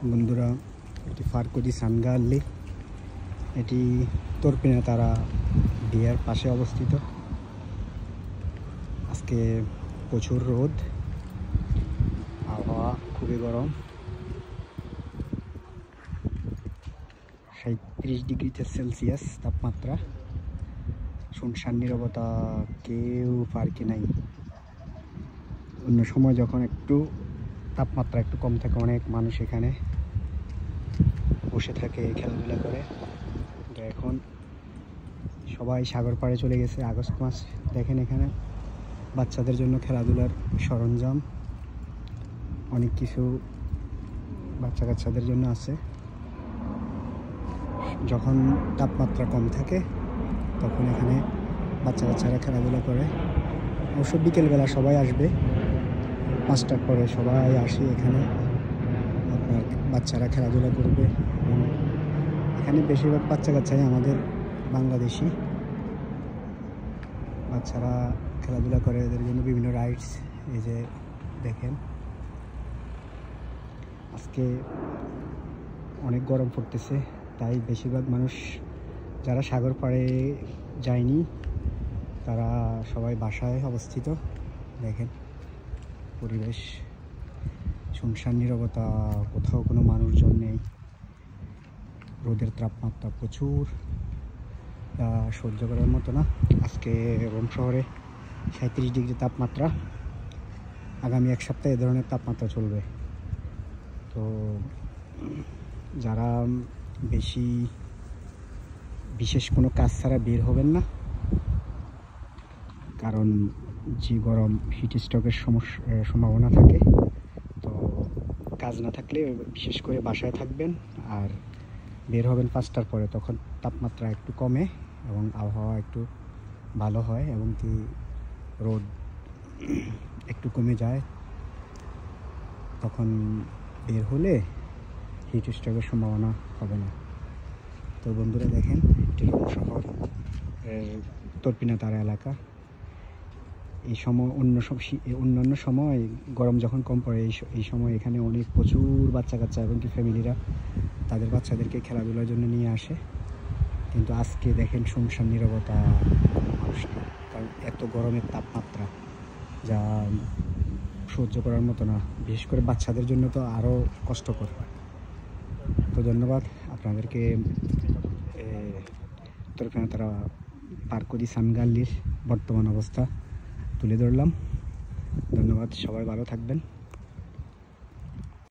বন্ধুরা, এটি ফারকুদি সানগাল্লি, এটি তরপিনা তারা ডিয়ার পাশে অবস্থিত। আজকে প্রচুর রোদ, আবহাওয়া খুবই গরম, 37 ডিগ্রি সেলসিয়াস তাপমাত্রা। শুনশান নীরবতা, কেউ পার্কে নাই। অন্য সময় যখন একটু তাপমাত্রা একটু কম থাকে, অনেক মানুষ এখানে বসে থাকে, খেলাধুলা করে। তো এখন সবাই সাগর পাড়ে চলে গেছে। আগস্ট মাস, দেখেন এখানে বাচ্চাদের জন্য খেলাধুলার সরঞ্জাম অনেক কিছু বাচ্চা কাচ্চাদের জন্য আছে। যখন তাপমাত্রা কম থাকে তখন এখানে বাচ্চা কাচ্চারা খেলাধুলা করে। অবশ্য বিকেলবেলা সবাই আসবে, 5টার পরে সবাই আসে এখানে, আপনার বাচ্চারা খেলাধুলা করবে। এখানে বেশিরভাগ বাচ্চা কাচ্চাই আমাদের বাংলাদেশি বাচ্চারা খেলাধুলা করে। এদের জন্য বিভিন্ন রাইডস, এই যে দেখেন আজকে অনেক গরম পড়তেছে, তাই বেশিরভাগ মানুষ যারা সাগর পাড়ে যায়নি তারা সবাই বাসায় অবস্থিত। দেখেন পরিবেশ, শুনশান নীরবতা, কোথাও কোনো মানুষজন নেই। রোদের তাপমাত্রা প্রচুর, সহ্য করার মতো না। আজকে রোম শহরে 37 ডিগ্রি তাপমাত্রা। আগামী এক সপ্তাহে এ ধরনের তাপমাত্রা চলবে। তো যারা বিশেষ কোনো কাজ ছাড়া বের হবেন না, কারণ যে গরম, হিট স্ট্রোকের সম্ভাবনা থাকে। তো কাজ না থাকলে বিশেষ করে বাসায় থাকবেন, আর বের হবেন 5টার পরে, তখন তাপমাত্রা একটু কমে এবং আবহাওয়া একটু ভালো হয় এবং কি রোদ একটু কমে যায়। তখন বের হলে হিট স্ট্রোকের সম্ভাবনা হবে না। তো বন্ধুরা দেখেন, এটি রোম শহর তরপিনা তারা এলাকা। এই সময় অন্যান্য সময় গরম যখন কম পড়ে, এই সময় এখানে প্রচুর বাচ্চা কাচ্চা এবং কি ফ্যামিলিরা তাদের বাচ্চাদেরকে খেলাধুলার জন্য নিয়ে আসে। কিন্তু আজকে দেখেন শুনশান নীরবতা, মানুষ নেই। কারণ এত গরমের তাপমাত্রা যা সহ্য করার মতো না, বিশেষ করে বাচ্চাদের জন্য তো আরও কষ্টকর। তো ধন্যবাদ আপনাদেরকে তরফিনা তারা ফারকুদি সানগাল্লির বর্তমান অবস্থা তুলে ধরলাম। ধন্যবাদ, সবাই ভালো থাকবেন।